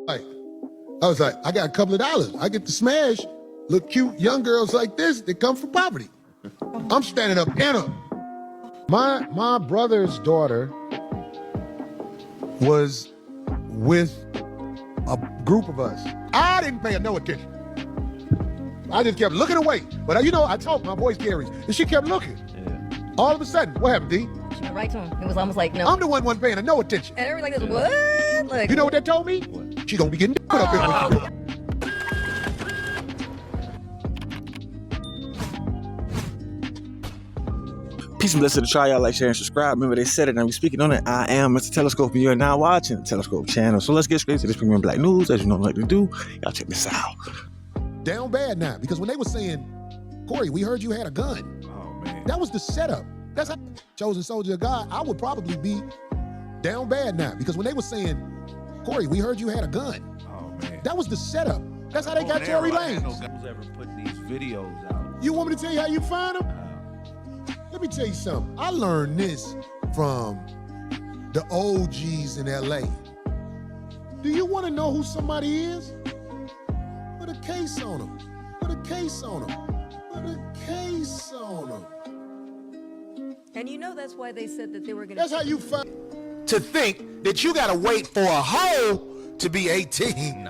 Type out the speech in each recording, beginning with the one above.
Like, I was like, I got a couple of dollars. I get to smash little cute young girls like this that come from poverty. I'm standing up in her. My brother's daughter was with a group of us. I didn't pay her no attention. I just kept looking away. But I talk, my voice carries. And she kept looking. Yeah. All of a sudden, what happened, D? She went right to him. It was almost like, no. I'm the one wasn't paying her no attention. And everybody's like, what? Like, you know what that told me? What? She gonna be getting put up in with you. Peace and blessings to try y'all, like, share, and subscribe. Remember, they said it, and we speaking on it. I am Mr. Telescope, and you're now watching the Telescope channel. So let's get straight to this premium black news. As you know, like to do, y'all check this out. Down bad now, because when they were saying, Corey, we heard you had a gun. Oh, man. That was the setup. That's how chosen soldier of God. I would probably be down bad now, because when they were saying, Corey, we heard you had a gun. Oh, man. That was the setup. That's how they got Tory Lanez. No guys ever put these videos out. You want me to tell you how you find them? Let me tell you something. I learned this from the OGs in LA. Do you want to know who somebody is? Put a case on them. Put a case on them. Put a case on them. and you know that's why they said that they were going to... That's how you find... To think that you got to wait for a hoe to be 18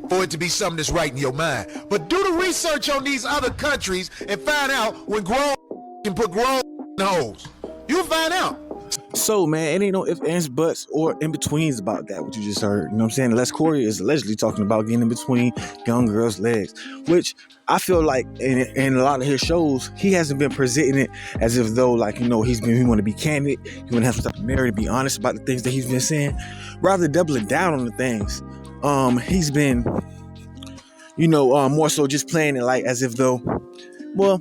for it to be something that's right in your mind. But do the research on these other countries and find out when grown can put grown hoes. You'll find out. So, man, it ain't no ifs, ands, buts, or in-betweens about that, what you just heard. You know what I'm saying? Unless Corey is allegedly talking about getting in between young girls' legs, which I feel like in a lot of his shows, he hasn't been presenting it as if though, like, he want to be candid, he want to have some type of merit to be honest about the things that he's been saying, rather doubling down on the things. He's been, more so just playing it like as if though, well,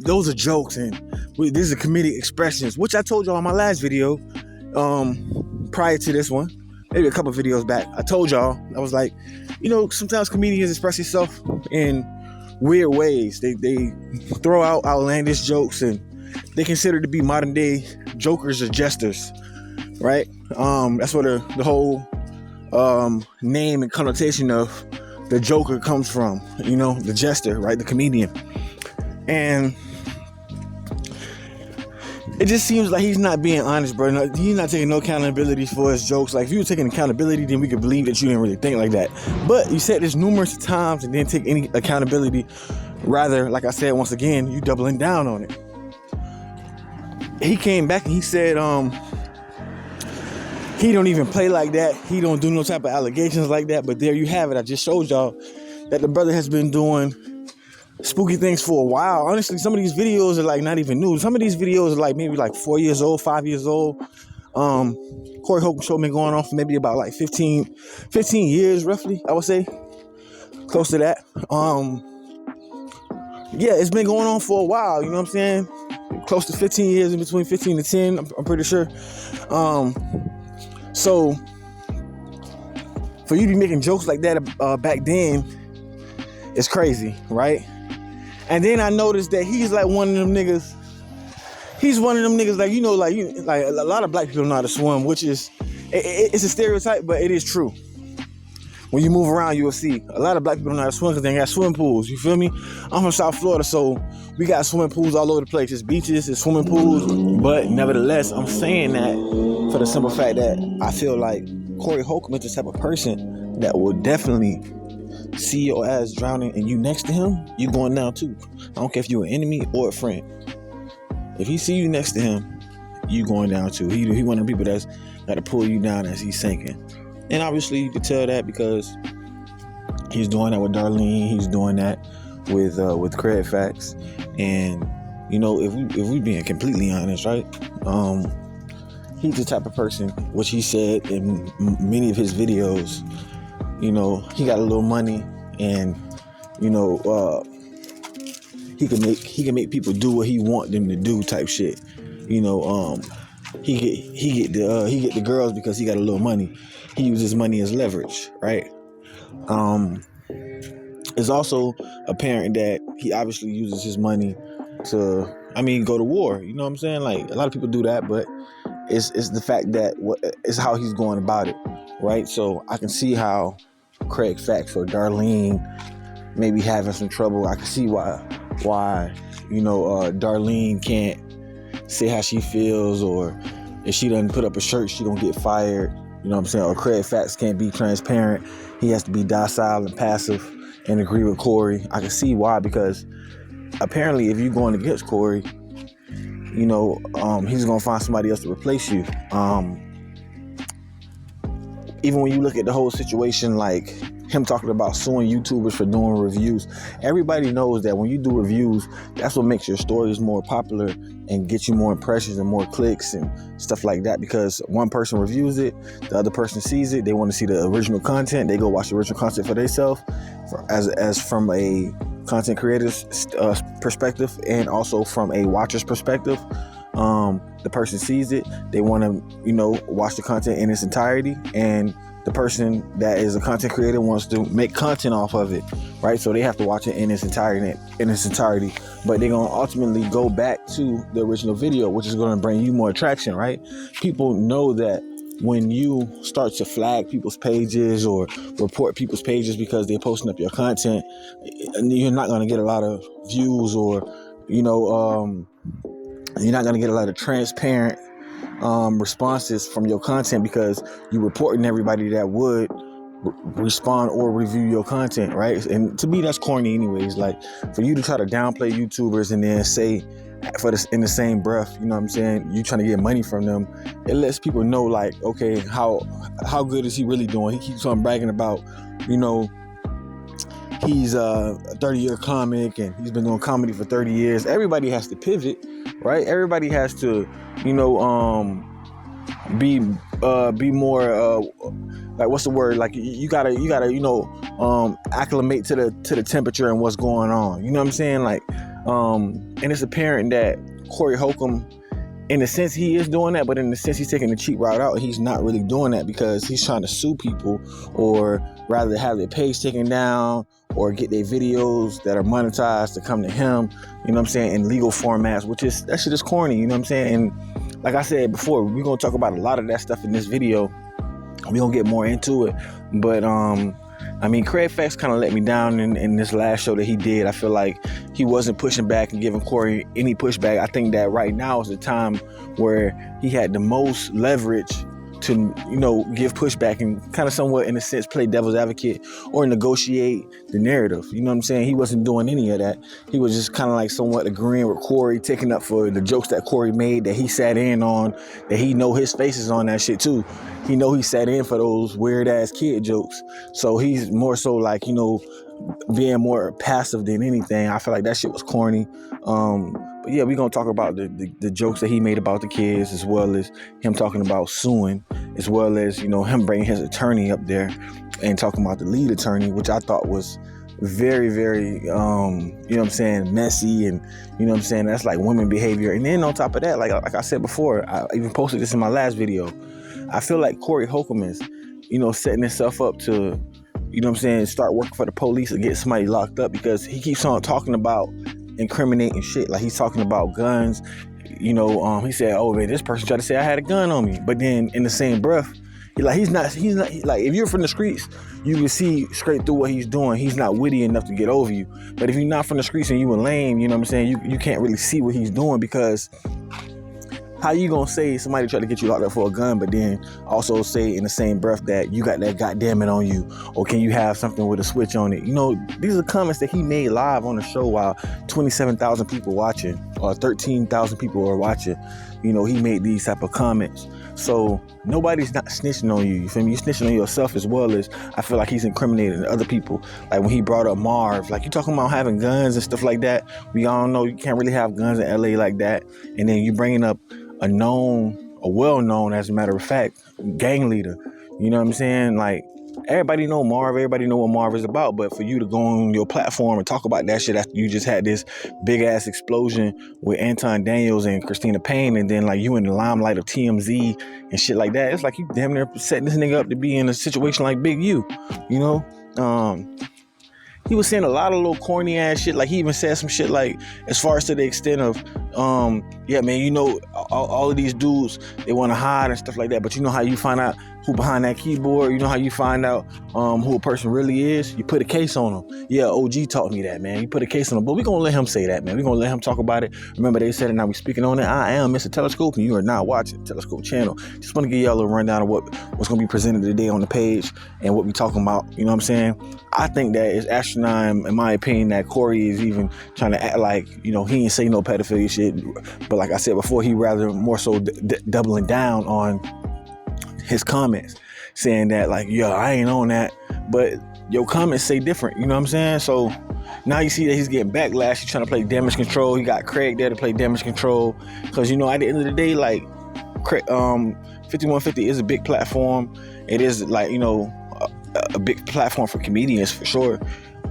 those are jokes and these are comedic expressions, which I told y'all in my last video, prior to this one, maybe a couple of videos back. I told y'all, I was like, sometimes comedians express themselves in weird ways. They throw out outlandish jokes and they consider to be modern day jokers or jesters, right? That's where the whole name and connotation of the joker comes from, the jester, right? The comedian. And it just seems like he's not being honest, bro. He's not taking no accountability for his jokes. Like, if you were taking accountability, then we could believe that you didn't really think like that. But you said this numerous times and didn't take any accountability. Rather, like I said, once again, you doubling down on it. He came back and he said, he don't even play like that. He don't do no type of allegations like that. But there you have it. I just showed y'all that the brother has been doing spooky things for a while. Honestly, some of these videos are like not even new. Some of these videos are like maybe like 4 years old, 5 years old. Corey Holcomb show been going on for maybe about like 15 years roughly, I would say. Close to that. Yeah, it's been going on for a while, you know what I'm saying? Close to 15 years, in between 15 to 10, I'm pretty sure. So for you to be making jokes like that back then, it's crazy, right? And then I noticed that he's like one of them niggas. He's one of them niggas like a lot of black people know how to swim, which is it's a stereotype, but it is true. When you move around, you will see a lot of black people know how to swim because they got swimming pools. You feel me? I'm from South Florida, so we got swimming pools all over the place. It's beaches, it's swimming pools, but nevertheless, I'm saying that for the simple fact that I feel like Corey Holcomb is the type of person that will definitely see your ass drowning and you next to him, you going down too. I don't care if you're an enemy or a friend. If he see you next to him, you going down too. He one of the people that's got to pull you down as he's sinking. And obviously you can tell that because he's doing that with Darlene. He's doing that with Craig Facts. And if we being completely honest, right? He's the type of person, which he said in many of his videos. He got a little money and, he can make people do what he want them to do type shit. He get the girls because he got a little money. He uses money as leverage, right? It's also apparent that he obviously uses his money to, go to war. You know what I'm saying? Like, a lot of people do that, but it's the fact that it's how he's going about it, right? So I can see how Craig Facts or Darlene maybe having some trouble. I can see why Darlene can't say how she feels, or if she doesn't put up a shirt, she gonna get fired. You know what I'm saying? Or Craig Facts can't be transparent. He has to be docile and passive and agree with Corey. I can see why, because apparently if you're going against Corey, he's gonna find somebody else to replace you. Even when you look at the whole situation, like him talking about suing YouTubers for doing reviews, everybody knows that when you do reviews, that's what makes your stories more popular and get you more impressions and more clicks and stuff like that, because one person reviews it, the other person sees it, they want to see the original content, they go watch the original content for themselves, as from a content creator's perspective, and also from a watcher's perspective. The person sees it, they want to watch the content in its entirety, and the person that is a content creator wants to make content off of it, right? So they have to watch it in its entirety. But they're gonna ultimately go back to the original video, which is gonna bring you more attraction, right? People know that when you start to flag people's pages or report people's pages because they're posting up your content, you're not gonna get a lot of views, or you're not gonna get a lot of transparent responses from your content, because you're reporting everybody that would respond or review your content, right? And to me, that's corny anyways. Like, for you to try to downplay YouTubers and then say in the same breath, you know what I'm saying, you trying to get money from them, it lets people know, like, okay, how good is he really doing? He keeps on bragging about, he's a 30-year comic and he's been doing comedy for 30 years. Everybody has to pivot, right? Everybody has to, be more, like, what's the word? Like, you gotta, acclimate to the temperature and what's going on. You know what I'm saying? Like, and it's apparent that Corey Holcomb, in a sense, he is doing that, but in a sense, he's taking the cheap route out. He's not really doing that because he's trying to sue people, or rather have their page taken down, or get their videos that are monetized to come to him, you know what I'm saying, in legal formats, that shit is corny, you know what I'm saying? And like I said before, we're going to talk about a lot of that stuff in this video. We're going to get more into it. But, Craig Facts kind of let me down in this last show that he did. I feel like he wasn't pushing back and giving Corey any pushback. I think that right now is the time where he had the most leverage to, give pushback and kind of somewhat, in a sense, play devil's advocate or negotiate the narrative. You know what I'm saying? He wasn't doing any of that. He was just kind of like somewhat agreeing with Corey, taking up for the jokes that Corey made, that he sat in on, that he know his face is on that shit too. He know he sat in for those weird ass kid jokes. So he's more so like, being more passive than anything. I feel like that shit was corny. But yeah, we're going to talk about the jokes that he made about the kids, as well as him talking about suing, as well as, him bringing his attorney up there and talking about the lead attorney, which I thought was very, very, messy, and, that's like women behavior. And then on top of that, like I said before, I even posted this in my last video, I feel like Corey Holcomb is, setting himself up to, start working for the police or get somebody locked up, because he keeps on talking about incriminating shit. Like, he's talking about guns. He said, oh man, this person tried to say I had a gun on me, but then in the same breath, he's not like, if you're from the streets, you can see straight through what he's doing. He's not witty enough to get over you. But if you're not from the streets and you were lame, you know what I'm saying, you can't really see what he's doing, because how you gonna say somebody tried to get you locked up for a gun, but then also say in the same breath that you got that goddamn it on you, or can you have something with a switch on it? These are comments that he made live on the show while 27,000 people watching, or 13,000 people are watching. He made these type of comments. So nobody's not snitching on you. You feel me? You're snitching on yourself, as well as I feel like he's incriminating other people. Like when he brought up Marv, like, you talking about having guns and stuff like that. We all know you can't really have guns in LA like that. And then you bringing up a well-known, as a matter of fact, gang leader. You know what I'm saying? Like, everybody know Marv, everybody know what Marv is about, but for you to go on your platform and talk about that shit after you just had this big ass explosion with Anton Daniels and Christina Payne, and then like you in the limelight of TMZ and shit like that, it's like you damn near setting this nigga up to be in a situation like Big U, He was saying a lot of little corny ass shit. Like, he even said some shit like, as far as to the extent of, yeah, man, all of these dudes, they want to hide and stuff like that. But you know how you find out who behind that keyboard. You know how you find out who a person really is? You put a case on them. Yeah, OG taught me that, man. You put a case on them, but we're going to let him say that, man. We're going to let him talk about it. Remember, they said it, now we speaking on it. I am Mr. Telescope, and you are not watching Telescope Channel. Just want to give y'all a rundown of what's going to be presented today on the page and what we talking about. You know what I'm saying? I think that it's asinine, in my opinion, that Corey is even trying to act like, you know, he ain't say no pedophilia shit. But like I said before, he rather more so doubling down on his comments, saying that like, yeah, I ain't on that, but your comments say different. You know what I'm saying? So now you see that he's getting backlash. He's trying to play damage control. He got Craig there to play damage control, because you know at the end of the day, like 5150 is a big platform. It is like, you know, a big platform for comedians for sure.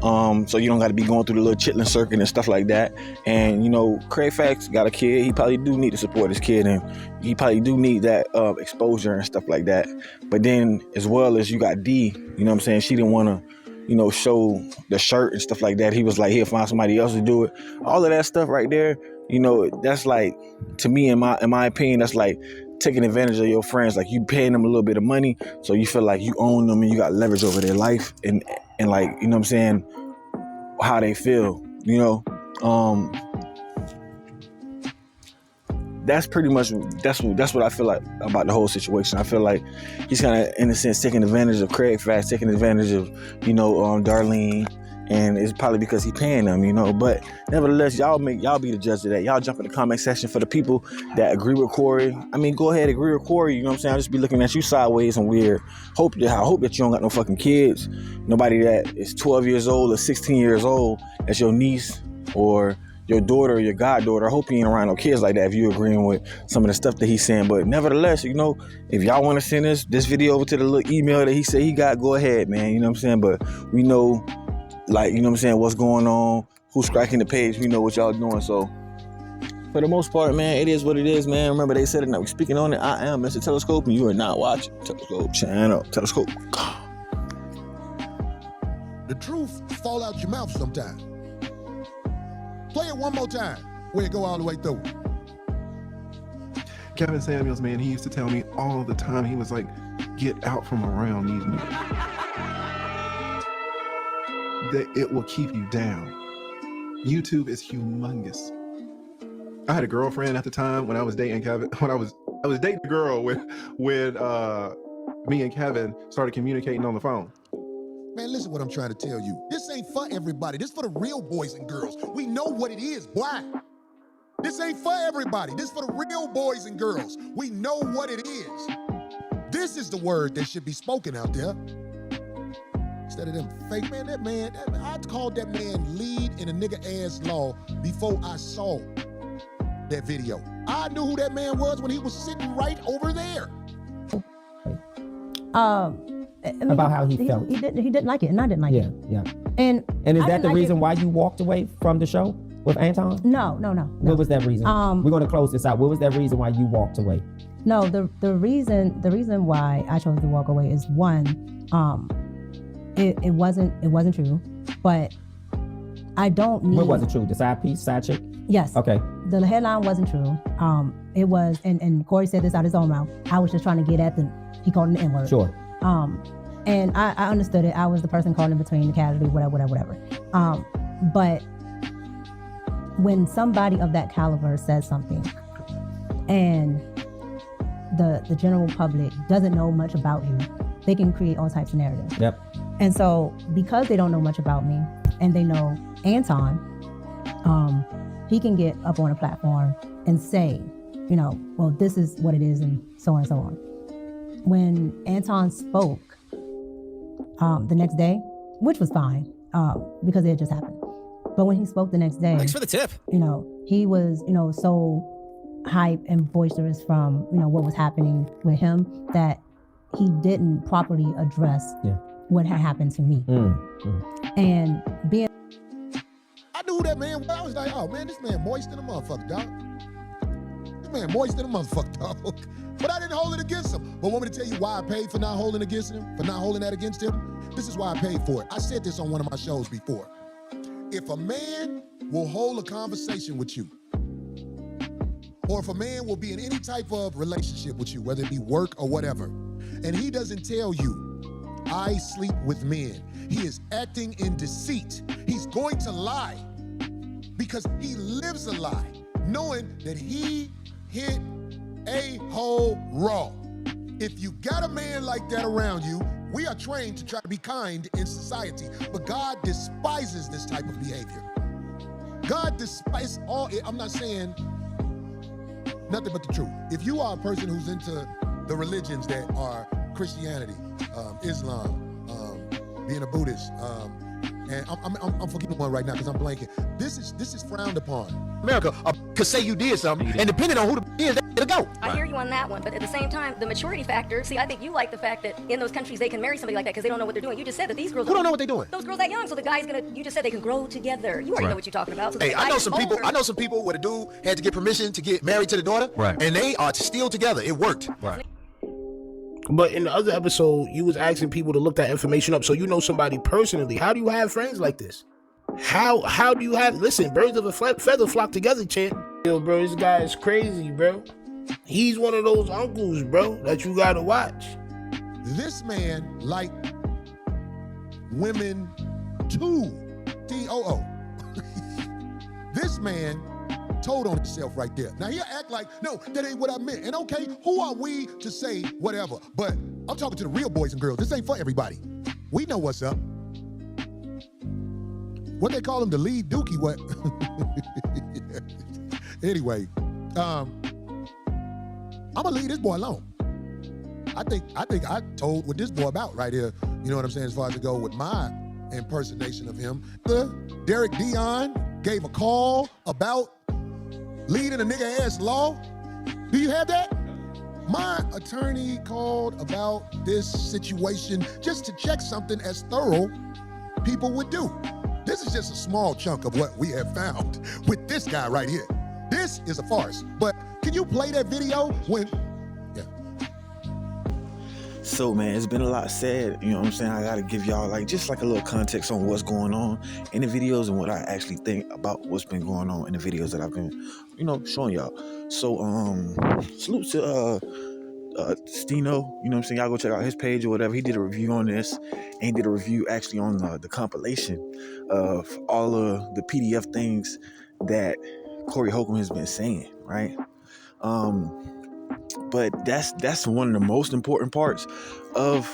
So you don't got to be going through the little chitlin circuit and stuff like that. And you know, Craig Fax got a kid. He probably do need to support his kid, and he probably do need that exposure and stuff like that. But then as well as you got D, you know what I'm saying? She didn't want to, you know, show the shirt and stuff like that. He was like, he'll find somebody else to do it. All of that stuff right there, you know, that's like, to me, in my opinion, that's like taking advantage of your friends. Like, you paying them a little bit of money, so you feel like you own them and you got leverage over their life and like, you know what I'm saying, how they feel, you know. That's pretty much, that's what I feel like about the whole situation. I feel like he's kind of, in a sense, taking advantage of Craig Fast, taking advantage of, you know, Darlene, and it's probably because he's paying them, you know. But nevertheless, y'all be the judge of that. Y'all jump in the comment section for the people that agree with Corey. I mean, go ahead, agree with Corey. You know what I'm saying? I'll just be looking at you sideways and weird. I hope that you don't got no fucking kids. Nobody that is 12 years old or 16 years old as your niece or your daughter or your goddaughter. I hope you ain't around no kids like that if you agreeing with some of the stuff that he's saying. But nevertheless, you know, if y'all want to send this video over to the little email that he said he got, go ahead, man. You know what I'm saying? But we know, like, you know what I'm saying, what's going on, who's cracking the page, we know what y'all doing. So for the most part, man, it is what it is, man. Remember, they said it, now we speaking on it. I am Mr. Telescope, and you are not watching Telescope Channel. Telescope. The truth fall out your mouth sometimes. Play it one more time where it go all the way through. Kevin Samuels, man, he used to tell me all the time, he was like, get out from around these niggas. That it will keep you down. YouTube is humongous. I had a girlfriend at the time when I was dating Kevin. When I was dating a girl when me and Kevin started communicating on the phone. Man, listen what I'm trying to tell you. This ain't for everybody. This for the real boys and girls. We know what it is, boy. This ain't for everybody. This for the real boys and girls. We know what it is. This is the word that should be spoken out there. Instead of them fake, man, I called that man lead in a nigga-ass law before I saw that video. I knew who that man was when he was sitting right over there. About how he felt. He didn't like it, and I didn't like it. Yeah. And is that the reason why you walked away from the show with Anton? No. What was that reason? We're going to close this out. What was that reason why you walked away? No, the reason why I chose to walk away is one, it wasn't true, but I don't need. What wasn't true? The side chick? Yes. Okay. The headline wasn't true. It was, and Corey said this out his own mouth. I was just trying to get at he called him the N-word. Sure. And I understood it. I was the person caught in between, the casualty, whatever. But when somebody of that caliber says something, and the general public doesn't know much about you, they can create all types of narratives. Yep. And so, because they don't know much about me, and they know Anton, he can get up on a platform and say, you know, well, this is what it is, and so on and so on. When Anton spoke the next day, which was fine, because it had just happened. But when he spoke the next day, thanks for the tip. You know, he was, you know, so hype and boisterous from, you know, what was happening with him that he didn't properly address what had happened to me. And being, I knew who that man was. I was like, oh man, this man moist in a motherfucker, dog. This man moist in a motherfucker, dog. But I didn't hold it against him. But want me to tell you why I paid for not holding against him? For not holding that against him? This is why I paid for it. I said this on one of my shows before. If a man will hold a conversation with you, or if a man will be in any type of relationship with you, whether it be work or whatever, and he doesn't tell you, I sleep with men, he is acting in deceit. He's going to lie because he lives a lie, knowing that he hit a hole raw. If you got a man like that around you, we are trained to try to be kind in society, but God despises this type of behavior. God despises all, I'm not saying nothing but the truth. If you are a person who's into the religions that are Christianity, Islam, being a Buddhist, and I'm forgetting one right now because I'm blanking. This is frowned upon. America could say you did something, and depending on who the is, it'll go. I hear you on that one, but at the same time, the maturity factor, see, I think you like the fact that in those countries they can marry somebody like that because they don't know what they're doing. You just said that these girls Who don't know what they're doing? Those girls that young, so the guy's gonna, you just said they can grow together. You already know what you're talking about. So Hey, the I guy know is some people. older. I know some people where the dude had to get permission to get married to the daughter, Right. and they are still together. It worked. Right. But in the other episode, you was asking people to look that information up, so you know somebody personally. How do you have friends like this? How do you have? Listen, birds of a feather flock together, champ. Yo, bro, this guy is crazy, bro. He's one of those uncles, bro, that you gotta watch. This man liked women too. T-O-O. This man told on himself right there. Now he'll act like, no, that ain't what I meant. And okay, who are we to say whatever? But I'm talking to the real boys and girls. This ain't for everybody. We know what's up. What they call him, the lead dookie, what? Anyway, I'm gonna leave this boy alone. I think I told what this boy about right here. You know what I'm saying, as far as to go with my impersonation of him. Derek Dion gave a call about leading a nigga ass law. Do you have that? My attorney called about this situation just to check something as thorough people would do. This is just a small chunk of what we have found with this guy right here. This is a farce. But can you play that video when, So, man, it's been a lot said, you know what I'm saying? I gotta give y'all just a little context on what's going on in the videos and what I actually think about what's been going on in the videos that I've been, showing y'all. So, salute to Stino, you know what I'm saying? Y'all go check out his page or whatever. He did a review on this, and he did a review actually on the compilation of all of the PDF things that Corey Holcomb has been saying, right? But that's one of the most important parts of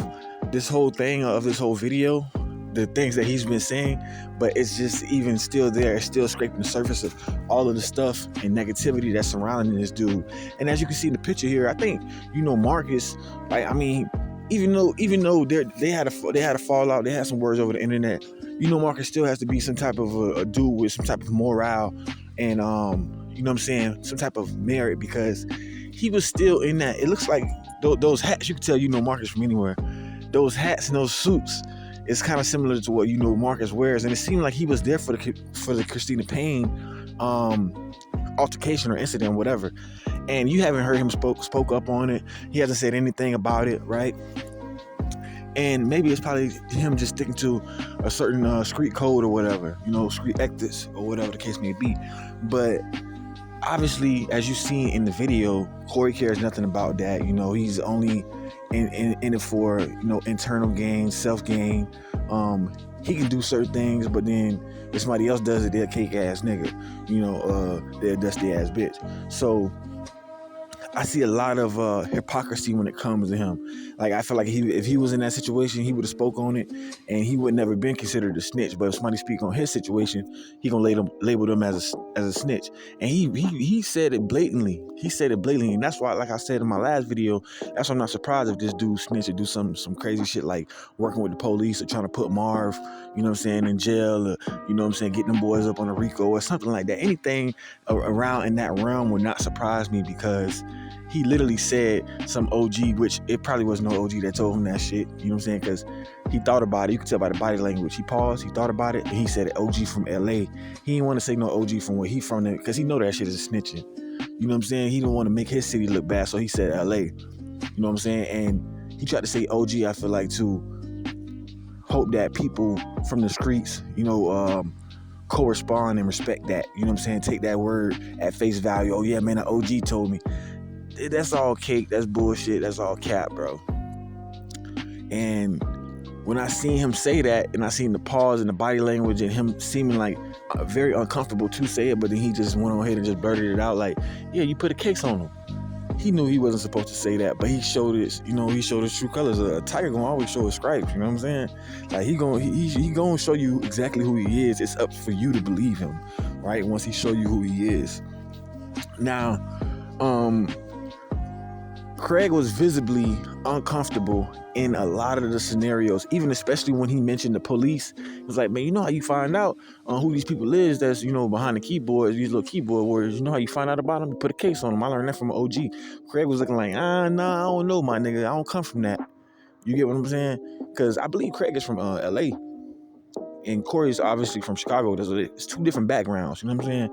this whole thing, of this whole video, the things that he's been saying. But it's just even still there, it's still scraping the surface of all of the stuff and negativity that's surrounding this dude. And as you can see in the picture here, I think Marcus, even though they had a fallout, they had some words over the internet, Marcus still has to be some type of a dude with some type of morale and some type of merit, because he was still in that. It looks like those hats, you can tell Marcus from anywhere. Those hats and those suits is kind of similar to what Marcus wears, and it seemed like he was there for the Christina Payne altercation or incident, whatever. And you haven't heard him spoke up on it. He hasn't said anything about it, right? And maybe it's probably him just sticking to a certain street code or whatever, street ethics or whatever the case may be. But obviously, as you see in the video, Corey cares nothing about that. He's only in it for internal gain, self gain. He can do certain things, but then if somebody else does it, they're a cake ass nigga. They're a dusty ass bitch. So I see a lot of hypocrisy when it comes to him. I feel like if he was in that situation, he would have spoke on it, and he would never been considered a snitch. But if somebody speak on his situation, he gonna label them as a snitch. And he said it blatantly. And that's why, like I said in my last video, that's why I'm not surprised if this dude snitch or do some crazy shit like working with the police or trying to put Marv, in jail, or, getting them boys up on a RICO or something like that. Anything around in that realm would not surprise me, because he literally said some OG, which it probably was no OG that told him that shit, because he thought about it. You could tell by the body language. He paused, he thought about it, and he said it, OG from LA. He didn't want to say no OG from where he from, because he know that shit is snitching. He didn't want to make his city look bad, so he said LA. And he tried to say OG, I feel like, to hope that people from the streets, correspond and respect that. Take that word at face value. Oh yeah, man, an OG told me. That's all cake. That's bullshit. That's all cap, bro. And when I seen him say that, and I seen the pause and the body language and him seeming like very uncomfortable to say it, but then he just went on ahead and just blurted it out like, yeah, you put a case on him. He knew he wasn't supposed to say that, but he showed his, he showed his true colors. A tiger gonna always show his stripes, you know what I'm saying? Like he gonna show you exactly who he is. It's up for you to believe him, right? Once he show you who he is. Now, Craig was visibly uncomfortable in a lot of the scenarios, even especially when he mentioned the police. He was like, man, you know how you find out who these people is that's, behind the keyboards, these little keyboard warriors. You know how you find out about them? You put a case on them. I learned that from an OG. Craig was looking like, nah, I don't know, my nigga. I don't come from that. You get what I'm saying? Because I believe Craig is from LA. And Corey's obviously from Chicago. It's two different backgrounds. You know what I'm saying?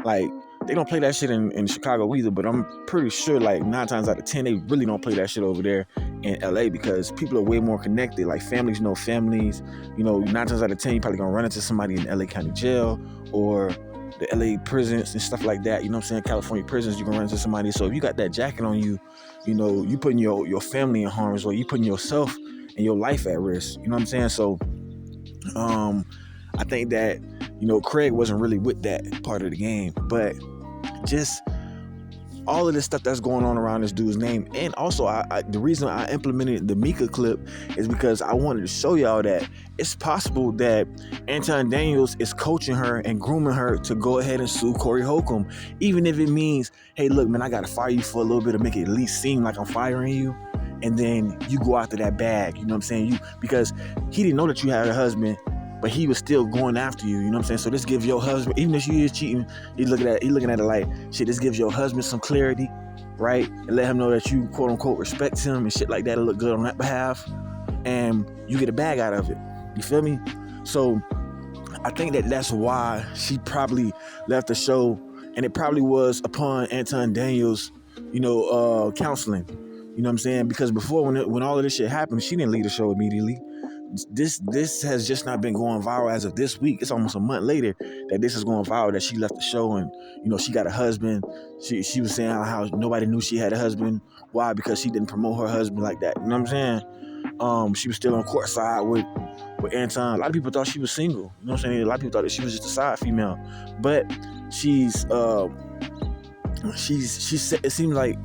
Like, they don't play that shit in Chicago either, but I'm pretty sure like 9 times out of 10, they really don't play that shit over there in LA because people are way more connected. Like families know families. 9 times out of 10, you're probably gonna run into somebody in LA County Jail or the LA prisons and stuff like that. You know what I'm saying? California prisons, you can run into somebody. So if you got that jacket on you, you putting your family in harm's way. You putting yourself and your life at risk. You know what I'm saying? So I think that, Craig wasn't really with that part of the game, but just all of this stuff that's going on around this dude's name. And also the reason I implemented the Mika clip is because I wanted to show y'all that it's possible that Anton Daniels is coaching her and grooming her to go ahead and sue Corey Holcomb, even if it means, hey, look, man, I gotta fire you for a little bit to make it at least seem like I'm firing you, and then you go after that bag. You know what I'm saying? Because he didn't know that you had a husband, but he was still going after you, you know what I'm saying? So this gives your husband, even if she is cheating, he's looking at it like, shit, this gives your husband some clarity, right? And let him know that you, quote unquote, respect him and shit like that. It'll look good on that behalf. And you get a bag out of it. You feel me? So I think that that's why she probably left the show. And it probably was upon Anton Daniels, counseling. You know what I'm saying? Because before, when all of this shit happened, she didn't leave the show immediately. This has just not been going viral as of this week. It's almost a month later that this is going viral, that she left the show and, she got a husband. She was saying how nobody knew she had a husband. Why? Because she didn't promote her husband like that. You know what I'm saying? She was still on court side with Anton. A lot of people thought she was single. You know what I'm saying? A lot of people thought that she was just a side female. But she's it seems like,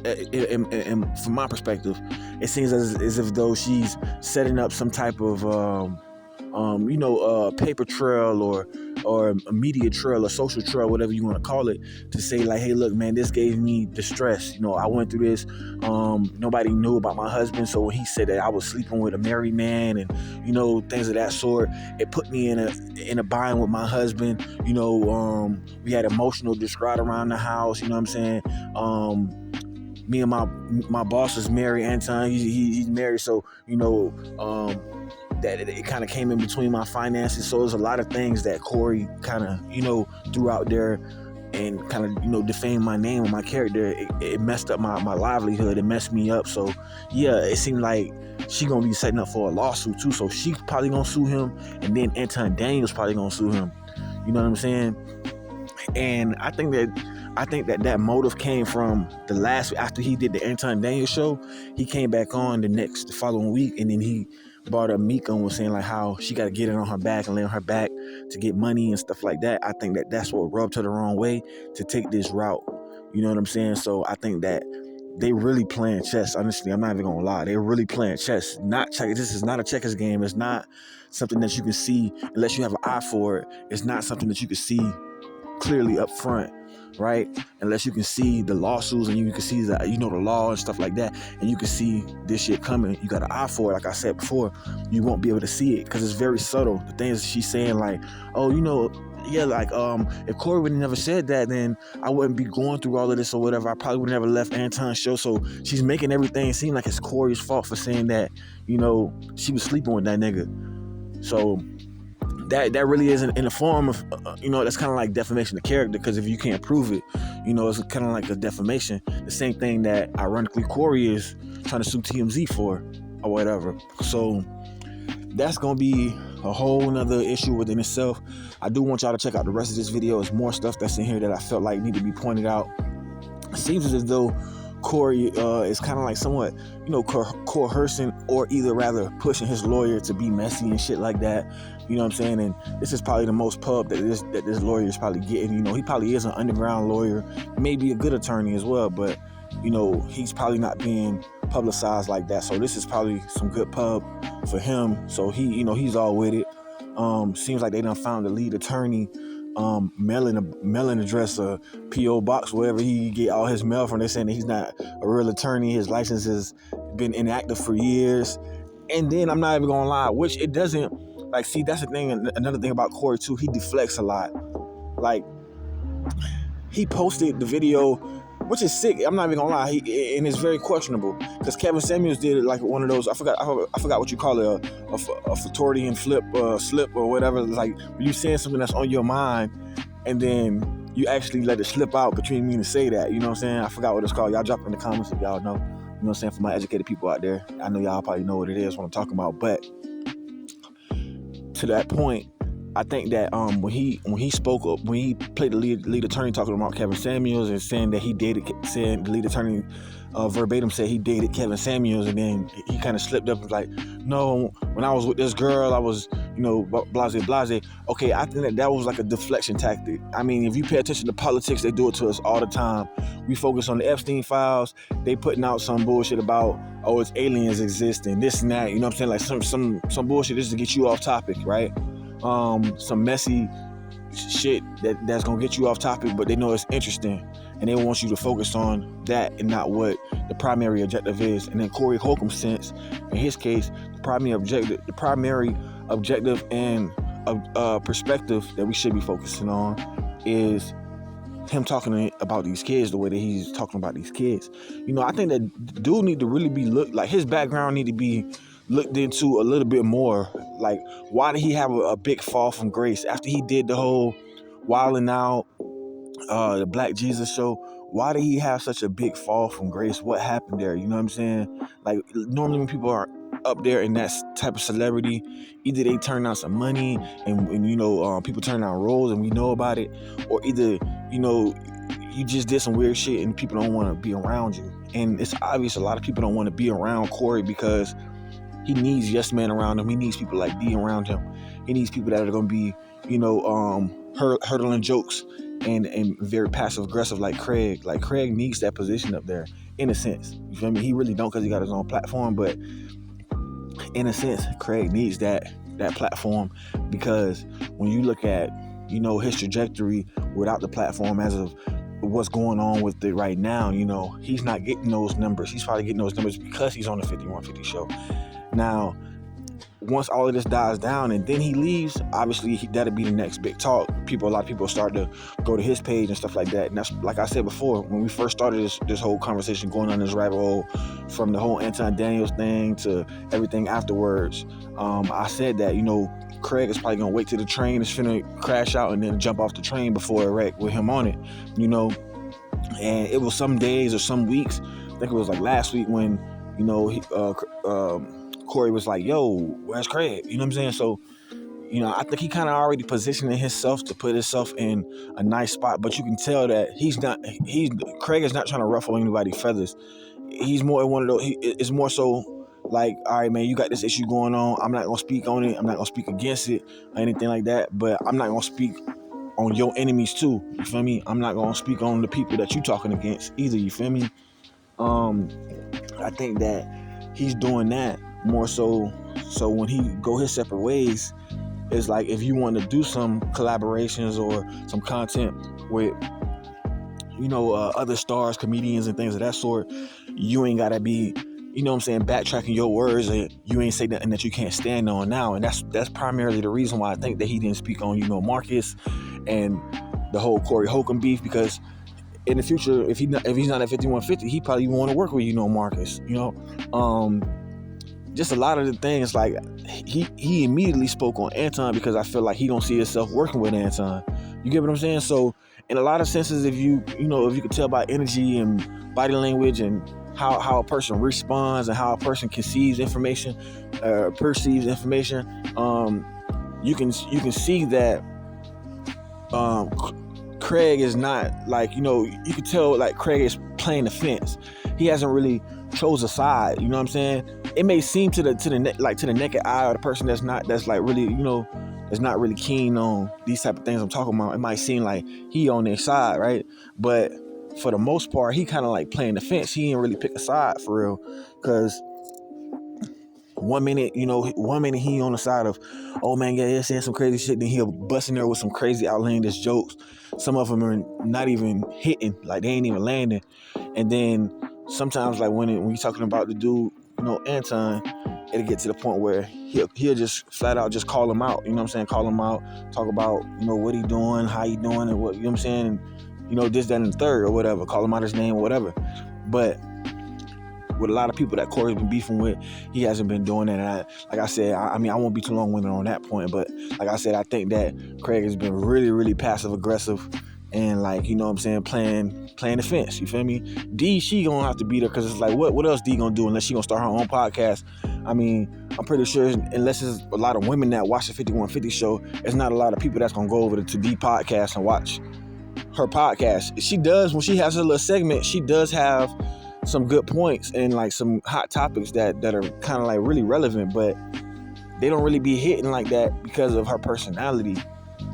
and from my perspective, it seems as if though she's setting up some type of paper trail or a media trail or social trail, whatever you want to call it, to say like, hey, look, man, this gave me distress. I went through this. Nobody knew about my husband, so when he said that I was sleeping with a married man and things of that sort, it put me in a bind with my husband. We had emotional distraught around the house. You know what I'm saying? Me and my boss is married, Anton. He's married, so that it kind of came in between my finances. So there's a lot of things that Corey kind of threw out there and kind of defamed my name and my character. It messed up my livelihood. It messed me up. So yeah, it seemed like she gonna be setting up for a lawsuit too. So she probably gonna sue him, and then Anton Daniels probably gonna sue him. You know what I'm saying? And I think that motive came from the last, after he did the Anton Daniels show, he came back on the following week, and then he brought up Mika and was saying like how she got to get it on her back and lay on her back to get money and stuff like that. I think that that's what rubbed her the wrong way to take this route. You know what I'm saying? So I think that they really playing chess. Honestly, I'm not even gonna lie. They're really playing chess. This is not a checkers game. It's not something that you can see unless you have an eye for it. It's not something that you can see clearly up front, right? Unless you can see the lawsuits and you can see the law and stuff like that, and you can see this shit coming. You got an eye for it. Like I said before, you won't be able to see it because it's very subtle. The things she's saying, like, oh, if Corey would have never said that, then I wouldn't be going through all of this or whatever. I probably would have never left Anton's show. So she's making everything seem like it's Corey's fault for saying that, she was sleeping with that nigga. So that really isn't in the form of, that's kind of like defamation of character, because if you can't prove it, it's kind of like a defamation. The same thing that, ironically, Corey is trying to sue TMZ for or whatever. So that's going to be a whole nother issue within itself. I do want y'all to check out the rest of this video. There's more stuff that's in here that I felt like need to be pointed out. It seems as though Corey is kind of like somewhat, coercing or either rather pushing his lawyer to be messy and shit like that. You know what I'm saying? And this is probably the most pub that this lawyer is probably getting. He probably is an underground lawyer, maybe a good attorney as well, but he's probably not being publicized like that. So this is probably some good pub for him. So he's all with it. Seems like they done found the lead attorney, mailing address, a P.O. box, wherever he get all his mail from. They're saying that he's not a real attorney. His license has been inactive for years. And then I'm not even gonna lie, which it doesn't, see, that's the thing. Another thing about Corey too, he deflects a lot. Like, he posted the video, which is sick. I'm not even gonna lie, and it's very questionable because Kevin Samuels did like one of those. I forgot what you call it, a Floridian slip or whatever. Like you saying something that's on your mind, and then you actually let it slip out between me and say that. You know what I'm saying? I forgot what it's called. Y'all drop in the comments if y'all know. You know what I'm saying? For my educated people out there, I know y'all probably know what it is, what I'm talking about. But to that point, I think that when he spoke up, when he played the lead attorney talking about Kevin Samuels and saying that saying the lead attorney verbatim said he dated Kevin Samuels, and then he kind of slipped up and was like, no, when I was with this girl, I was, blase. Okay, I think that was like a deflection tactic. I mean, if you pay attention to politics, they do it to us all the time. We focus on the Epstein files. They putting out some bullshit about, it's aliens existing, this and that. You know what I'm saying? Like some bullshit just to get you off topic, right? Some messy shit that's gonna get you off topic, but they know it's interesting and they want you to focus on that and not what the primary objective is. And then Corey Holcomb's sense, in his case, the primary objective and perspective that we should be focusing on is him talking about these kids the way that he's talking about these kids. I think that dude need to really be his background need to be looked into a little bit more. Like, why did he have a big fall from grace after he did the whole Wildin' Out, the Black Jesus show? Why did he have such a big fall from grace? What happened there? You know what I'm saying? Like, normally when people are up there in that type of celebrity, either they turn down some money and people turn down roles and we know about it, or either you just did some weird shit and people don't want to be around you. And it's obvious a lot of people don't want to be around Corey because he needs yes men around him. He needs people like D around him. He needs people that are going to be, hurdling jokes and very passive aggressive like Craig. Like, Craig needs that position up there, in a sense. You feel me? He really don't because he got his own platform, but in a sense, Craig needs that platform, because when you look at, his trajectory without the platform as of what's going on with it right now, he's not getting those numbers. He's probably getting those numbers because he's on the 5150 show. Now, once all of this dies down and then he leaves, obviously that'll be the next big talk. A lot of people start to go to his page and stuff like that. And that's, like I said before, when we first started this whole conversation going on this rabbit hole, from the whole Anton Daniels thing to everything afterwards, I said that, Craig is probably gonna wait till the train is finna crash out and then jump off the train before it wrecked with him on it, And it was some days or some weeks, I think it was like last week when, Corey was like, yo, where's Craig? You know what I'm saying? So, I think he kind of already positioning himself to put himself in a nice spot, but you can tell that Craig is not trying to ruffle anybody's feathers. He's more one of those, it's more so like, all right, man, you got this issue going on. I'm not going to speak on it. I'm not going to speak against it or anything like that, but I'm not going to speak on your enemies too. You feel me? I'm not going to speak on the people that you talking against either. You feel me? I think that he's doing that more so when he go his separate ways, it's like, if you want to do some collaborations or some content with other stars, comedians and things of that sort, you ain't gotta be backtracking your words, and you ain't say nothing that you can't stand on now. And that's primarily the reason why I think that he didn't speak on Marcus and the whole Corey Holcomb beef, because in the future, if he's not at 5150, he probably want to work with Marcus. Just a lot of the things, like he immediately spoke on Anton because I feel like he don't see himself working with Anton. You get what I'm saying? So in a lot of senses, if you could tell by energy and body language and how a person responds and how a person perceives information, you can see that Craig is not like, you can tell like Craig is playing the fence. he hasn't really chose a side. You know what I'm saying? It may seem to the naked eye, or the person that's not really keen on these type of things I'm talking about, it might seem like he on their side, right? But for the most part, he kind of like playing the fence. He didn't really pick a side for real, because one minute he on the side of, oh man, yeah, saying some crazy shit, then he'll bust in there with some crazy outlandish jokes. Some of them are not even hitting, like they ain't even landing. And then sometimes, like when you're talking about the dude, Anton, it'll get to the point where he'll just flat out just call him out. You know what I'm saying? Call him out, talk about what he doing, how he doing, and what, you know what I'm saying, and, this, that, and the third, or whatever. Call him out his name or whatever. But with a lot of people that Corey's been beefing with, he hasn't been doing that. And like I said, I won't be too long-winded on that point, but like I said, I think that Craig has been really, really passive-aggressive and, like, you know what I'm saying, playing the fence. You feel me? D, she gonna have to be there, because it's like, what else D gonna do unless she gonna start her own podcast? I mean, I'm pretty sure unless there's a lot of women that watch the 5150 show, there's not a lot of people that's gonna go over to D podcast and watch her podcast. She does, when she has her little segment, she does have some good points and like some hot topics that are kind of like really relevant, but they don't really be hitting like that because of her personality.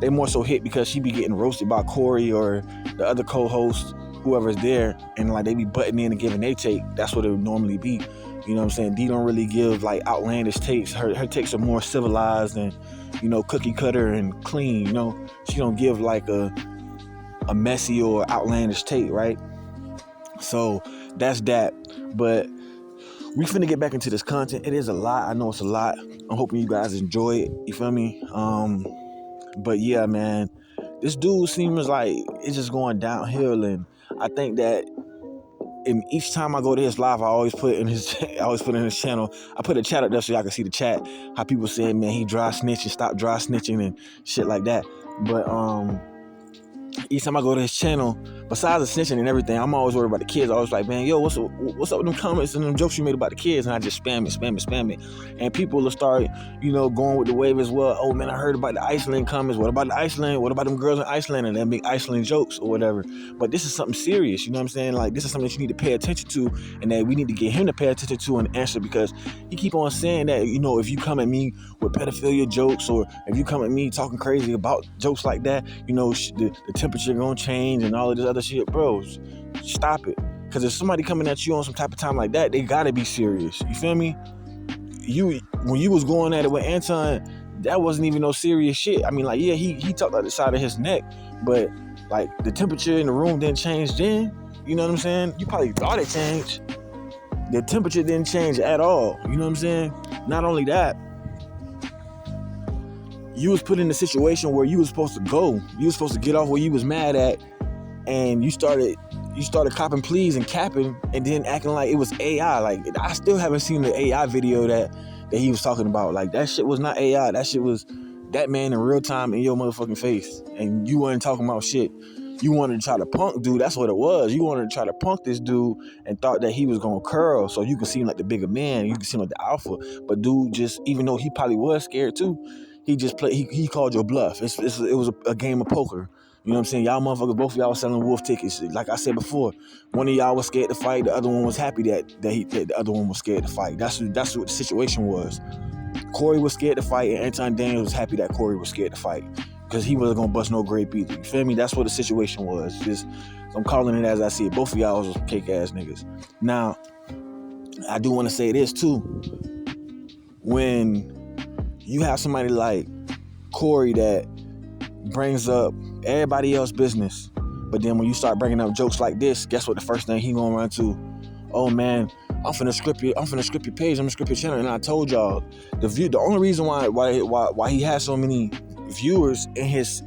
They more so hit because she be getting roasted by Corey or the other co-host, whoever's there, and like they be butting in and giving their take. That's what it would normally be. You know what I'm saying? D don't really give like outlandish takes. Her takes are more civilized and, cookie cutter and clean. She don't give like a messy or outlandish take, right? So that's that. But we finna get back into this content. It is a lot. I know it's a lot. I'm hoping you guys enjoy it. You feel me? But yeah, man, this dude seems like it's just going downhill, and I think that in each time I go to his live, I always put in his channel. I put a chat up there so y'all can see the chat. How people say, man, he dry snitching, stop dry snitching and shit like that. But each time I go to his channel, besides the snitching and everything, I'm always worried about the kids. I was like, man, yo, what's up with them comments and them jokes you made about the kids? And I just spam it. And people will start, going with the wave as well. Oh, man, I heard about the Iceland comments. What about the Iceland? What about them girls in Iceland? And they make Iceland jokes or whatever. But this is something serious, you know what I'm saying? Like, this is something that you need to pay attention to, and that we need to get him to pay attention to and answer, because he keep on saying that, if you come at me with pedophilia jokes, or if you come at me talking crazy about jokes like that, the temperature gonna change and all of this other shit. Bro, stop it. Because if somebody coming at you on some type of time like that, they gotta be serious. You feel me? When you was going at it with Anton, that wasn't even no serious shit. I mean, like, yeah, he talked out the side of his neck, but like the temperature in the room didn't change then. You know what I'm saying? You probably thought it changed. The temperature didn't change at all. You know what I'm saying? Not only that, you was put in a situation where you was supposed to go. You was supposed to get off where you was mad at, and you started copping pleas and capping, and then acting like it was AI. Like, I still haven't seen the AI video that he was talking about. Like, that shit was not AI. That shit was that man in real time in your motherfucking face, and you wasn't talking about shit. You wanted to try to punk dude. That's what it was. You wanted to try to punk this dude and thought that he was gonna curl so you could seem like the bigger man. You could seem like the alpha. But dude, just, even though he probably was scared too, he just played. He called your bluff. It was a game of poker. You know what I'm saying? Y'all motherfuckers, both of y'all was selling wolf tickets. Like I said before, one of y'all was scared to fight. The other one was happy that the other one was scared to fight. That's what the situation was. Corey was scared to fight, and Anton Daniels was happy that Corey was scared to fight, because he wasn't gonna bust no grape either. You feel me? That's what the situation was. Just, I'm calling it as I see it. Both of y'all was cake ass niggas. Now, I do want to say this too. When you have somebody like Corey that brings up everybody else's business, but then when you start bringing up jokes like this, guess what? The first thing he gonna run to, oh man, I'm finna script your page, I'm gonna script your channel. And I told y'all, the only reason why he has so many viewers in his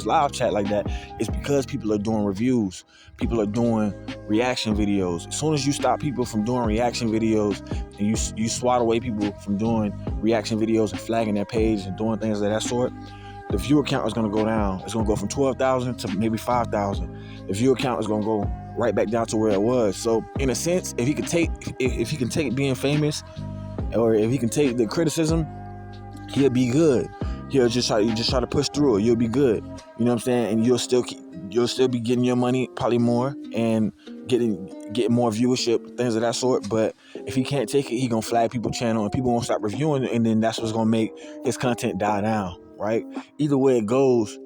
live chat like that is because people are doing reviews, people are doing reaction videos. As soon as you stop people from doing reaction videos, and you swat away people from doing reaction videos and flagging their page and doing things of that sort, the viewer count is going to go down. It's going to go from 12,000 to maybe 5,000. The viewer count is going to go right back down to where it was. So in a sense, if he can take being famous, or if he can take the criticism, he'll be good. He'll just try to push through it. You'll be good. You know what I'm saying? And you'll still be getting your money, probably more. And getting more viewership, things of that sort. But if he can't take it, he gonna flag people's channel and people gonna stop reviewing it, and then that's what's gonna make his content die down, right? Either way it goes,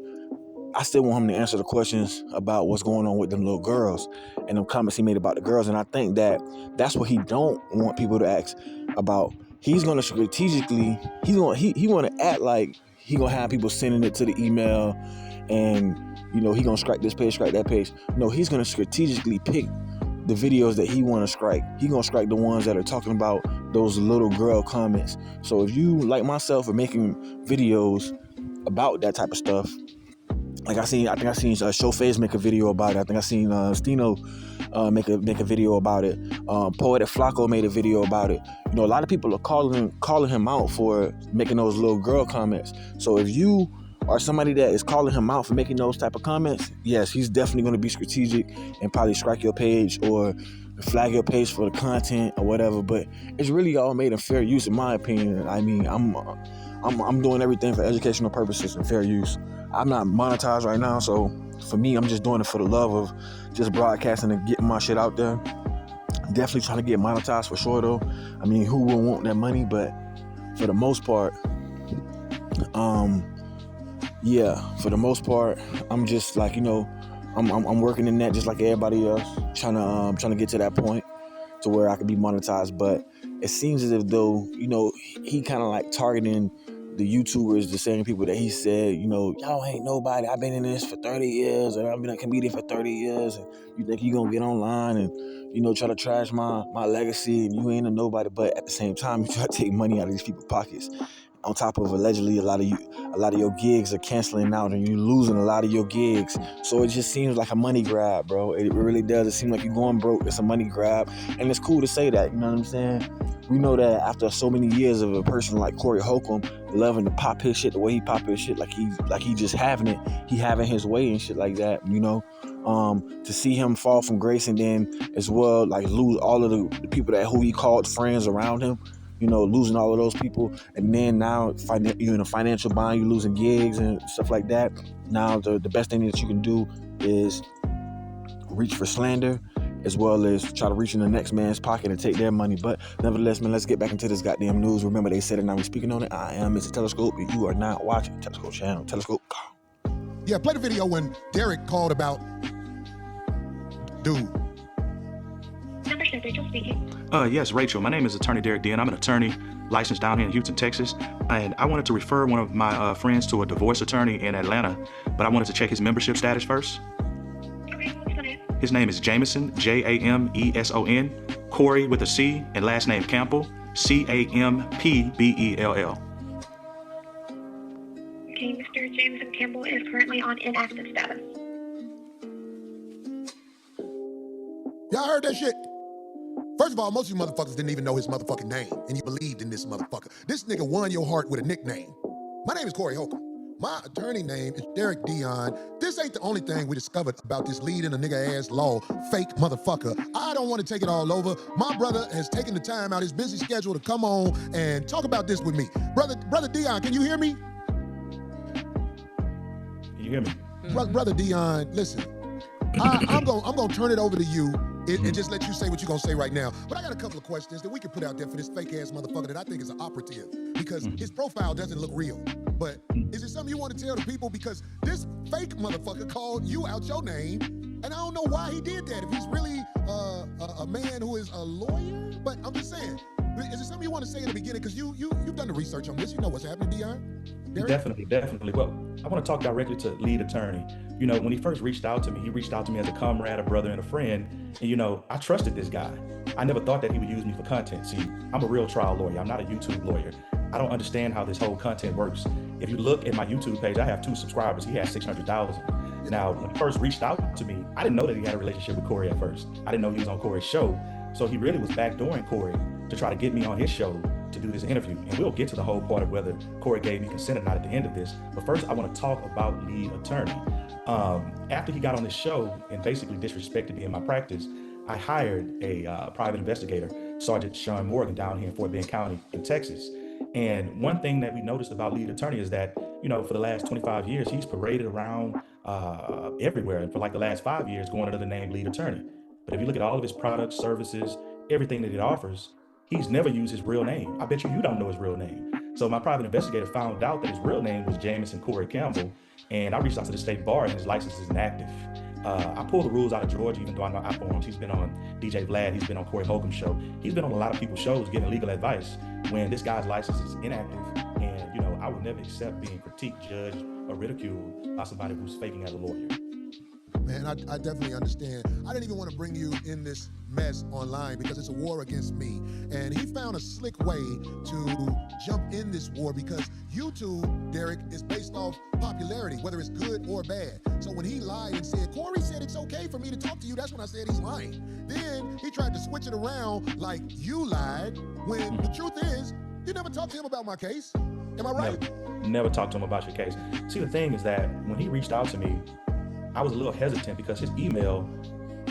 I still want him to answer the questions about what's going on with them little girls and them comments he made about the girls. And I think that that's what he don't want people to ask about. He's gonna strategically, he wanna act like he gonna have people sending it to the email, and he gonna strike this page, strike that page. No, he's gonna strategically pick the videos that he wanna strike. He gonna strike the ones that are talking about those little girl comments. So if you, like myself, are making videos about that type of stuff, like I think I seen Showface make a video about it. I think I seen Stino make a video about it. Poetic Flacco made a video about it. A lot of people are calling him out for making those little girl comments. So if you are somebody that is calling him out for making those type of comments, yes, he's definitely going to be strategic and probably strike your page or flag your page for the content or whatever. But it's really all made in fair use, in my opinion. I mean, I'm doing everything for educational purposes and fair use. I'm not monetized right now, so for me, I'm just doing it for the love of just broadcasting and getting my shit out there. Definitely trying to get monetized for sure, though. I mean, who wouldn't want that money? But for the most part, I'm just like, I'm working in that just like everybody else, trying to get to that point to where I could be monetized. But it seems as if though, he kind of like targeting the YouTubers, the same people that he said, y'all ain't nobody. I've been in this for 30 years and I've been a comedian for 30 years. And you think you gonna get online and, try to trash my legacy and you ain't a nobody. But at the same time, you try to take money out of these people's pockets. On top of allegedly a lot of your gigs are canceling out and you're losing a lot of your gigs. So it just seems like a money grab, bro. It really does. It seems like you're going broke. It's a money grab. And it's cool to say that, you know what I'm saying? We know that after so many years of a person like Corey Holcomb loving to pop his shit the way he pop his shit, like he just having it, he having his way and shit like that, to see him fall from grace and then as well like lose all of the people that who he called friends around him, losing all of those people, and then now you're in a financial bind, you're losing gigs and stuff like that. Now the best thing that you can do is reach for slander as well as try to reach in the next man's pocket and take their money. But nevertheless, man, let's get back into this goddamn news. Remember, they said it, now we're speaking on it. I am Mr. Telescope, and you are now watching Telescope Channel. Telescope. Yeah, play the video when Derek called about dude. Membership, Rachel speaking. Yes, Rachel. My name is Attorney Derek D, and I'm an attorney licensed down here in Houston, Texas. And I wanted to refer one of my friends to a divorce attorney in Atlanta, but I wanted to check his membership status first. Okay, what's the name? His name is Jameson, Jameson, Corey with a C, and last name Campbell, Campbell. Okay, Mr. Jameson Campbell is currently on inactive status. Y'all heard that shit? First of all, most of you motherfuckers didn't even know his motherfucking name, and you believed in this motherfucker. This nigga won your heart with a nickname. My name is Corey Holcomb. My attorney name is Derek Dion. This ain't the only thing we discovered about this lead in a nigga-ass law fake motherfucker. I don't want to take it all over. My brother has taken the time out his busy schedule to come on and talk about this with me. Brother Dion, can you hear me? Can you hear me? Brother Dion, listen. I'm gonna turn it over to you and just let you say what you're gonna say right now. But I got a couple of questions that we can put out there for this fake ass motherfucker that I think is an operative because his profile doesn't look real. But is it something you want to tell the people? Because this fake motherfucker called you out your name, and I don't know why he did that. If he's really a man who is a lawyer, but I'm just saying, is it something you want to say in the beginning? Because you've done the research on this. You know what's happening, Dion. Definitely. Well, I want to talk directly to lead attorney. When he first reached out to me, he reached out to me as a comrade, a brother, and a friend. And, I trusted this guy. I never thought that he would use me for content. See, I'm a real trial lawyer. I'm not a YouTube lawyer. I don't understand how this whole content works. If you look at my YouTube page, I have 2 subscribers. He has 600,000. Now, when he first reached out to me, I didn't know that he had a relationship with Corey at first. I didn't know he was on Corey's show. So he really was backdooring Corey to try to get me on his show to do this interview. And we'll get to the whole part of whether Corey gave me consent or not at the end of this. But first, I want to talk about lead attorney. After he got on this show and basically disrespected me in my practice, I hired a private investigator, Sergeant Sean Morgan, down here in Fort Bend County in Texas. And one thing that we noticed about lead attorney is that, for the last 25 years, he's paraded around everywhere. And for like the last 5 years, going under the name lead attorney. But if you look at all of his products, services, everything that it offers, he's never used his real name. I bet you don't know his real name. So my private investigator found out that his real name was Jamison Corey Campbell, and I reached out to the state bar, and his license is inactive. I pulled the rules out of Georgia, even though I know iPhones. He's been on DJ Vlad. He's been on Corey Holcomb's show. He's been on a lot of people's shows giving legal advice when this guy's license is inactive. And, you know, I would never accept being critiqued, judged, or ridiculed by somebody who's faking as a lawyer. Man, I definitely understand. I didn't even want to bring you in this mess online because it's a war against me. And he found a slick way to jump in this war because YouTube, Derek, is based off popularity, whether it's good or bad. So when he lied and said, Corey said it's okay for me to talk to you, that's when I said he's lying. Then he tried to switch it around like you lied, when the truth is, you never talked to him about my case. Am I right? Never talked to him about your case. See, the thing is that when he reached out to me, I was a little hesitant because his email,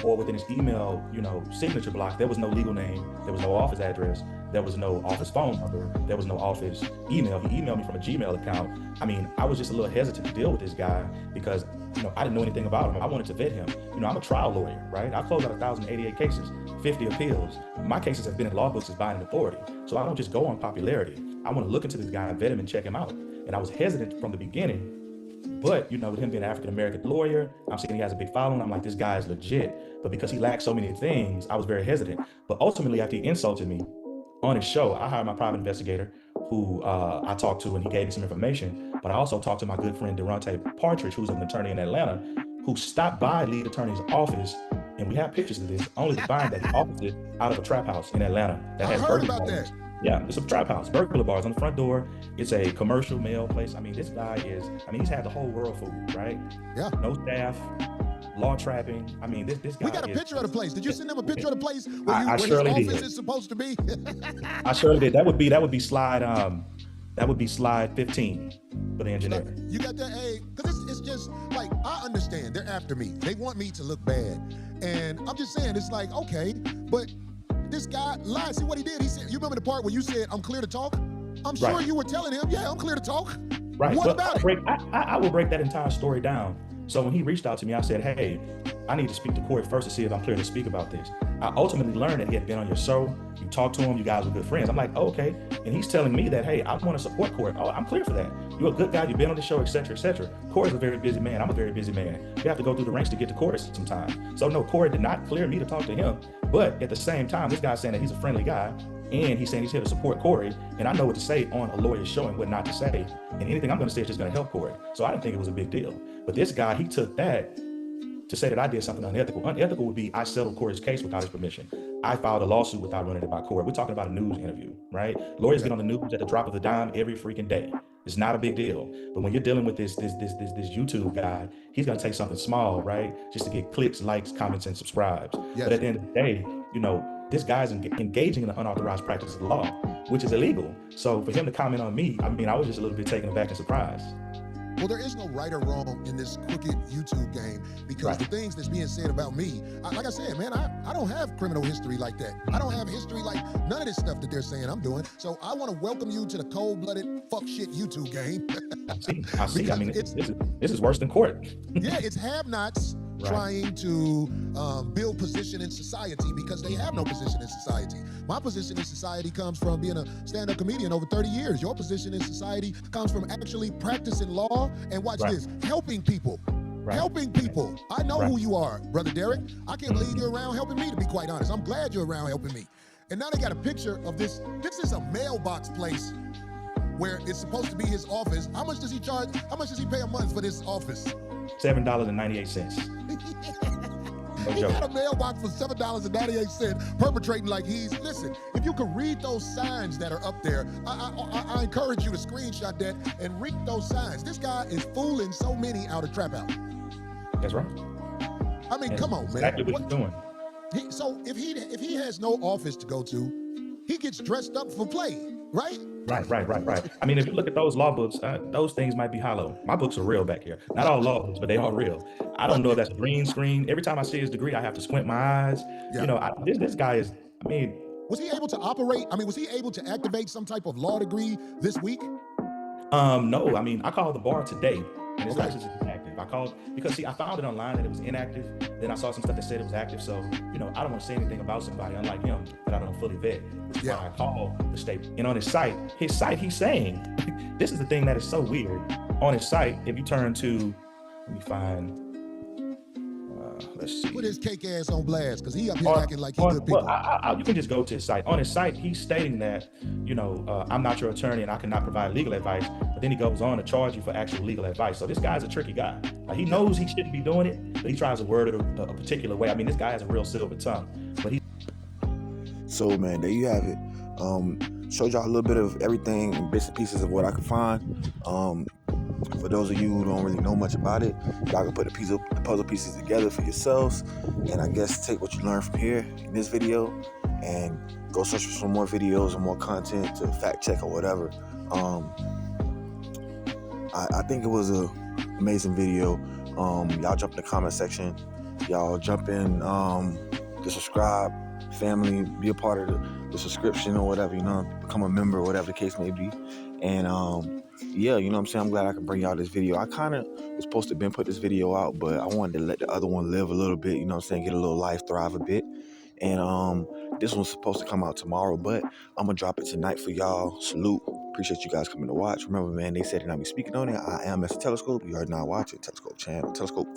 or within his email, you know, signature block, there was no legal name, there was no office address, there was no office phone number, there was no office email. He emailed me from a Gmail account. I mean, I was just a little hesitant to deal with this guy because, you know, I didn't know anything about him. I wanted to vet him. You know, I'm a trial lawyer, right? I closed out 1,088 cases, 50 appeals. My cases have been in law books as binding authority. So I don't just go on popularity. I want to look into this guy and vet him and check him out. And I was hesitant from the beginning. But, you know, with him being an African-American lawyer, I'm seeing he has a big following. I'm like, this guy is legit. But because he lacked so many things, I was very hesitant. But ultimately, after he insulted me on his show, I hired my private investigator who I talked to, and he gave me some information. But I also talked to my good friend, Durante Partridge, who's an attorney in Atlanta, who stopped by lead attorney's office. And we have pictures of this, only to find that he operated out of a trap house in Atlanta that has burglar bars. Yeah, it's a trap house, burglar bars on the front door. It's a commercial mail place. I mean, this guy is, I mean, he's had the whole world fooled, right? Yeah. No staff, law trapping. I mean, this guy. We got a picture of the place. Did you send him a picture of the place where his office is supposed to be? I surely did. That would be slide 15 for the engineer. You got that? Hey, because it's just like, I understand. They're after me. They want me to look bad. And I'm just saying, it's like, okay, but this guy lied. See what he did? He said, you remember the part where you said, I'm clear to talk? I'm sure you were telling him, yeah, I'm clear to talk. Right. What about it? I will break that entire story down. So when he reached out to me, I said, hey, I need to speak to Corey first to see if I'm clear to speak about this. I ultimately learned that he had been on your show. You talked to him. You guys were good friends. I'm like, oh, okay. And he's telling me that, hey, I want to support Corey. Oh, I'm clear for that. You're a good guy. You've been on the show, et cetera, et cetera. Corey's a very busy man. I'm a very busy man. You have to go through the ranks to get to Corey sometimes. So no, Corey did not clear me to talk to him. But at the same time, this guy's saying that he's a friendly guy. And he's saying he's here to support Corey. And I know what to say on a lawyer's show and what not to say. And anything I'm going to say is just going to help Corey. So I didn't think it was a big deal. But this guy, he took that to say that I did something unethical. Unethical would be I settled Corey's case without his permission. I filed a lawsuit without running it by Corey. We're talking about a news interview, right? Lawyers get on the news at the drop of a dime every freaking day. It's not a big deal. But when you're dealing with this YouTube guy, he's going to take something small, right? Just to get clicks, likes, comments, and subscribes. Yes. But at the end of the day, you know, this guy's engaging in the unauthorized practice of the law, which is illegal. So for him to comment on me, I mean, I was just a little bit taken aback and surprised. Well, there is no right or wrong in this crooked YouTube game because the things that's being said about me, like I said, man, I don't have criminal history like that. I don't have history like none of this stuff that they're saying I'm doing. So I want to welcome you to the cold-blooded fuck shit YouTube game. I see. I mean, this is worse than court. Yeah, it's have-nots trying to build position in society because they have no position in society. My position in society comes from being a stand-up comedian over 30 years. Your position in society comes from actually practicing law and watch this, helping people. Helping people. I know who you are, Brother Derek. I can't believe you're around helping me, to be quite honest. I'm glad you're around helping me. And now they got a picture of this. This is a mailbox place where it's supposed to be his office. How much does he charge? How much does he pay a month for this office? $7.98. He got a mailbox for $7.98, perpetrating like he's, listen, if you can read those signs that are up there, I encourage you to screenshot that and read those signs. This guy is fooling so many out of trap house. That's right. I mean, come on, man. Exactly what he's doing. So if he has no office to go to, he gets dressed up for play, right? Right. I mean, if you look at those law books, those things might be hollow. My books are real back here. Not all law books, but they are real. I don't know if that's a green screen. Every time I see his degree, I have to squint my eyes. Yeah. You know, this guy is, I mean. Was he able to operate? I mean, was he able to activate some type of law degree this week? No, I mean, I called the bar today, and his license is active. inactive. I called because see, I found it online that it was inactive. Then I saw some stuff that said it was active. So, you know, I don't want to say anything about somebody, unlike him, that I don't fully vet. Yeah. Why I called the state. And on his site, he's saying, this is the thing that is so weird. On his site, if you turn to, let me find, let's see. Put his cake ass on blast, because he up here acting like he's good people. Well, you can just go to his site. On his site, he's stating that, you know, I'm not your attorney and I cannot provide legal advice. But then he goes on to charge you for actual legal advice. So this guy's a tricky guy. Like, he knows he shouldn't be doing it, but he tries to word it a particular way. I mean, this guy has a real silver tongue. But he. So, man, there you have it. Showed y'all a little bit of everything and bits and pieces of what I could find. For those of you who don't really know much about it, y'all can put the puzzle pieces together for yourselves, and I guess take what you learned from here in this video and go search for some more videos and more content to fact check or whatever. I think it was an amazing video. Y'all jump in the comment section. Y'all jump in the subscribe family, be a part of the subscription or whatever, you know, become a member or whatever the case may be. And yeah, you know what I'm saying, I'm glad I can bring y'all this video. I kind of was supposed to put this video out, but I wanted to let the other one live a little bit, you know what I'm saying, get a little life, thrive a bit. And this one's supposed to come out tomorrow, but I'm gonna drop it tonight for y'all. Salute. Appreciate you guys coming to watch. Remember, man, they said that I'll be speaking on it. I am Mr. Telescope. You are now watching Telescope channel. Telescope.